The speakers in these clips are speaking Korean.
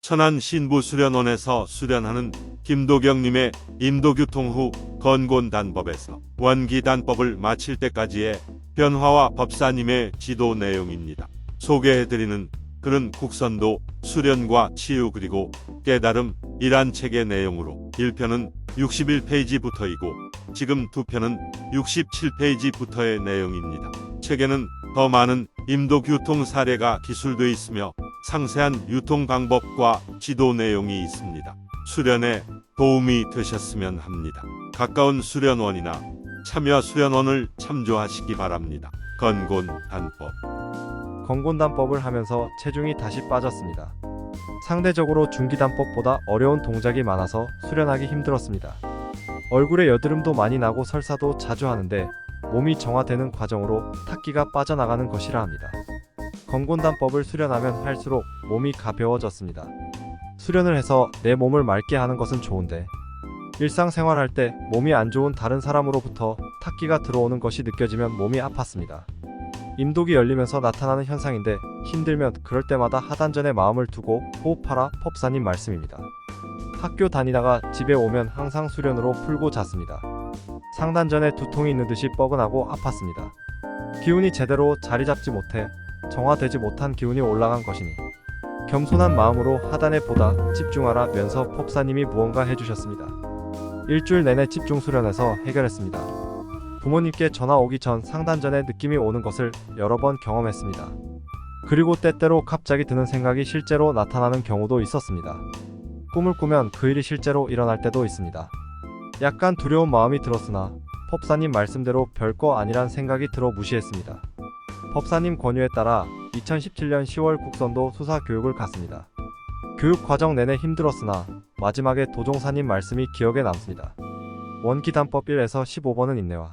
천안 신부수련원에서 수련하는 김도경님의 인도교통 후 건곤단법에서 원기단법을 마칠 때까지의 변화와 법사님의 지도 내용입니다. 소개해드리는 글은 국선도, 수련과 치유 그리고 깨달음이란 책의 내용으로 1편은 61페이지부터이고 지금 2편은 67페이지부터의 내용입니다. 책에는 더 많은 인도교통 사례가 기술되어 있으며 상세한 유통 방법과 지도 내용이 있습니다. 수련에 도움이 되셨으면 합니다. 가까운 수련원이나 참여 수련원을 참조하시기 바랍니다. 건곤단법. 건곤단법을 하면서 체중이 다시 빠졌습니다. 상대적으로 중기단법보다 어려운 동작이 많아서 수련하기 힘들었습니다. 얼굴에 여드름도 많이 나고 설사도 자주 하는데 몸이 정화되는 과정으로 탁기가 빠져나가는 것이라 합니다. 건곤단법을 수련하면 할수록 몸이 가벼워졌습니다. 수련을 해서 내 몸을 맑게 하는 것은 좋은데 일상생활할 때 몸이 안 좋은 다른 사람으로부터 탁기가 들어오는 것이 느껴지면 몸이 아팠습니다. 임독이 열리면서 나타나는 현상인데 힘들면 그럴 때마다 하단전에 마음을 두고 호흡하라 법사님 말씀입니다. 학교 다니다가 집에 오면 항상 수련으로 풀고 잤습니다. 상단전에 두통이 있는 듯이 뻐근하고 아팠습니다. 기운이 제대로 자리 잡지 못해 정화되지 못한 기운이 올라간 것이니 겸손한 마음으로 하단에 보다 집중하라면서 법사님이 무언가 해주셨습니다. 일주일 내내 집중 수련해서 해결했습니다. 부모님께 전화 오기 전 상단전에 느낌이 오는 것을 여러 번 경험했습니다. 그리고 때때로 갑자기 드는 생각이 실제로 나타나는 경우도 있었습니다. 꿈을 꾸면 그 일이 실제로 일어날 때도 있습니다. 약간 두려운 마음이 들었으나 법사님 말씀대로 별거 아니란 생각이 들어 무시했습니다. 법사님 권유에 따라 2017년 10월 국선도 수사 교육을 갔습니다. 교육 과정 내내 힘들었으나 마지막에 도종사님 말씀이 기억에 남습니다. 원기단법 1에서 15번은 인내와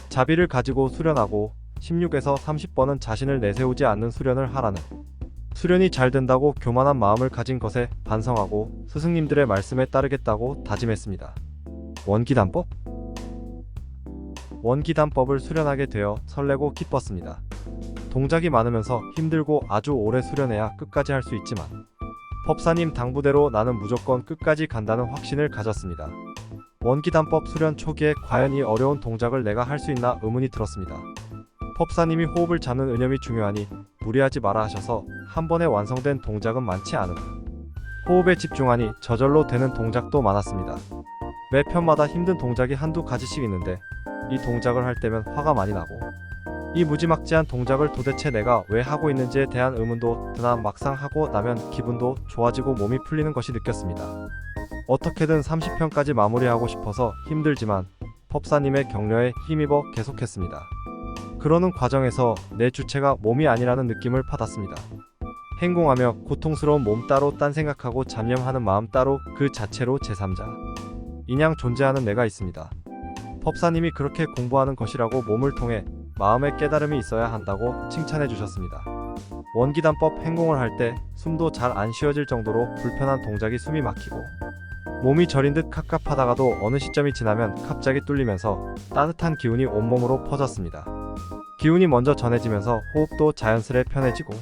자비를 가지고 수련하고 16에서 30번은 자신을 내세우지 않는 수련을 하라는 수련이 잘 된다고 교만한 마음을 가진 것에 반성하고 스승님들의 말씀에 따르겠다고 다짐했습니다. 원기단법? 원기단법을 수련하게 되어 설레고 기뻤습니다. 동작이 많으면서 힘들고 아주 오래 수련해야 끝까지 할 수 있지만 법사님 당부대로 나는 무조건 끝까지 간다는 확신을 가졌습니다. 원기단법 수련 초기에 과연 이 어려운 동작을 내가 할 수 있나 의문이 들었습니다. 법사님이 호흡을 잡는 은염이 중요하니 무리하지 마라 하셔서 한 번에 완성된 동작은 많지 않으나 호흡에 집중하니 저절로 되는 동작도 많았습니다. 매 편마다 힘든 동작이 한두 가지씩 있는데 이 동작을 할 때면 화가 많이 나고 이 무지막지한 동작을 도대체 내가 왜 하고 있는지에 대한 의문도 드나 막상 하고 나면 기분도 좋아지고 몸이 풀리는 것이 느꼈습니다. 어떻게든 30편까지 마무리하고 싶어서 힘들지만 법사님의 격려에 힘입어 계속했습니다. 그러는 과정에서 내 주체가 몸이 아니라는 느낌을 받았습니다. 행공하며 고통스러운 몸 따로 딴 생각하고 잡념하는 마음 따로 그 자체로 제3자 인양 존재하는 내가 있습니다. 법사님이 그렇게 공부하는 것이라고 몸을 통해 마음의 깨달음이 있어야 한다고 칭찬해 주셨습니다. 원기단법 행공을 할 때 숨도 잘 안 쉬어질 정도로 불편한 동작이 숨이 막히고 몸이 저린 듯 갑갑하다가도 어느 시점이 지나면 갑자기 뚫리면서 따뜻한 기운이 온몸으로 퍼졌습니다. 기운이 먼저 전해지면서 호흡도 자연스레 편해지고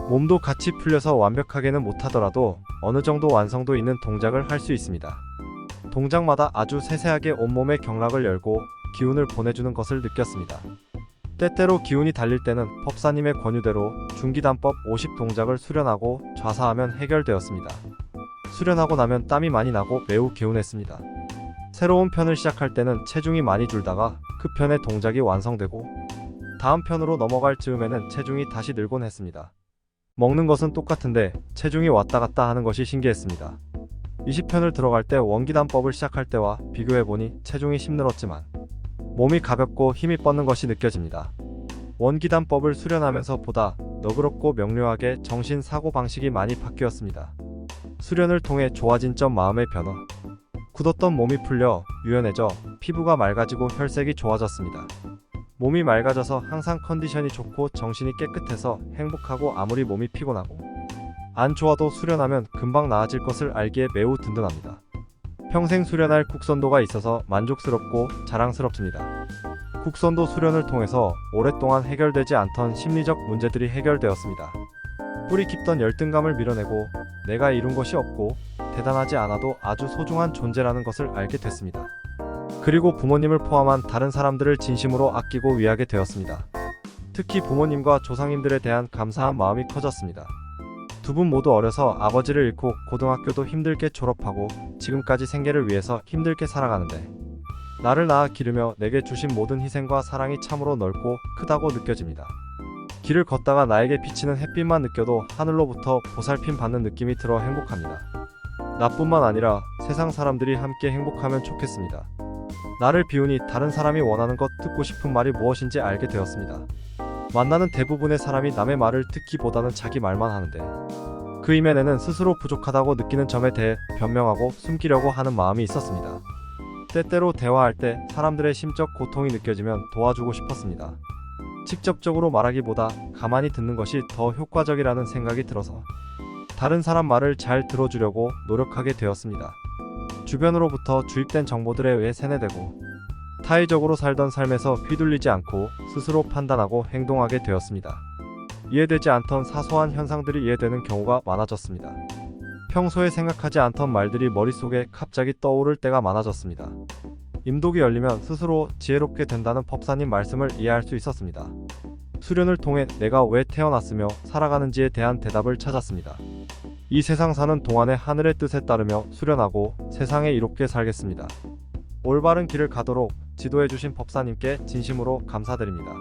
몸도 같이 풀려서 완벽하게는 못하더라도 어느 정도 완성도 있는 동작을 할 수 있습니다. 동작마다 아주 세세하게 온몸의 경락을 열고 기운을 보내주는 것을 느꼈습니다. 때때로 기운이 달릴 때는 법사님의 권유대로 중기단법 50 동작을 수련하고 좌사하면 해결되었습니다. 수련하고 나면 땀이 많이 나고 매우 개운했습니다. 새로운 편을 시작할 때는 체중이 많이 줄다가 그 편의 동작이 완성되고 다음 편으로 넘어갈 즈음에는 체중이 다시 늘곤 했습니다. 먹는 것은 똑같은데 체중이 왔다 갔다 하는 것이 신기했습니다. 20편을 들어갈 때 원기단법을 시작할 때와 비교해보니 체중이 10 늘었지만 몸이 가볍고 힘이 뻗는 것이 느껴집니다. 원기단법을 수련하면서 보다 너그럽고 명료하게 정신 사고방식이 많이 바뀌었습니다. 수련을 통해 좋아진 점 마음의 변화. 굳었던 몸이 풀려 유연해져 피부가 맑아지고 혈색이 좋아졌습니다. 몸이 맑아져서 항상 컨디션이 좋고 정신이 깨끗해서 행복하고 아무리 몸이 피곤하고 안 좋아도 수련하면 금방 나아질 것을 알기에 매우 든든합니다. 평생 수련할 국선도가 있어서 만족스럽고 자랑스럽습니다. 국선도 수련을 통해서 오랫동안 해결되지 않던 심리적 문제들이 해결되었습니다. 뿌리 깊던 열등감을 밀어내고 내가 이룬 것이 없고 대단하지 않아도 아주 소중한 존재라는 것을 알게 됐습니다. 그리고 부모님을 포함한 다른 사람들을 진심으로 아끼고 위하게 되었습니다. 특히 부모님과 조상님들에 대한 감사한 마음이 커졌습니다. 두 분 모두 어려서 아버지를 잃고 고등학교도 힘들게 졸업하고 지금까지 생계를 위해서 힘들게 살아가는데 나를 낳아 기르며 내게 주신 모든 희생과 사랑이 참으로 넓고 크다고 느껴집니다. 길을 걷다가 나에게 비치는 햇빛만 느껴도 하늘로부터 보살핌 받는 느낌이 들어 행복합니다. 나뿐만 아니라 세상 사람들이 함께 행복하면 좋겠습니다. 나를 비우니 다른 사람이 원하는 것, 듣고 싶은 말이 무엇인지 알게 되었습니다. 만나는 대부분의 사람이 남의 말을 듣기보다는 자기 말만 하는데 그 이면에는 스스로 부족하다고 느끼는 점에 대해 변명하고 숨기려고 하는 마음이 있었습니다. 때때로 대화할 때 사람들의 심적 고통이 느껴지면 도와주고 싶었습니다. 직접적으로 말하기보다 가만히 듣는 것이 더 효과적이라는 생각이 들어서 다른 사람 말을 잘 들어주려고 노력하게 되었습니다. 주변으로부터 주입된 정보들에 의해 세뇌되고 타의적으로 살던 삶에서 휘둘리지 않고 스스로 판단하고 행동하게 되었습니다. 이해되지 않던 사소한 현상들이 이해되는 경우가 많아졌습니다. 평소에 생각하지 않던 말들이 머릿속에 갑자기 떠오를 때가 많아졌습니다. 임독이 열리면 스스로 지혜롭게 된다는 법사님 말씀을 이해할 수 있었습니다. 수련을 통해 내가 왜 태어났으며 살아가는지에 대한 대답을 찾았습니다. 이 세상 사는 동안에 하늘의 뜻에 따르며 수련하고 세상에 이롭게 살겠습니다. 올바른 길을 가도록 지도해주신 법사님께 진심으로 감사드립니다.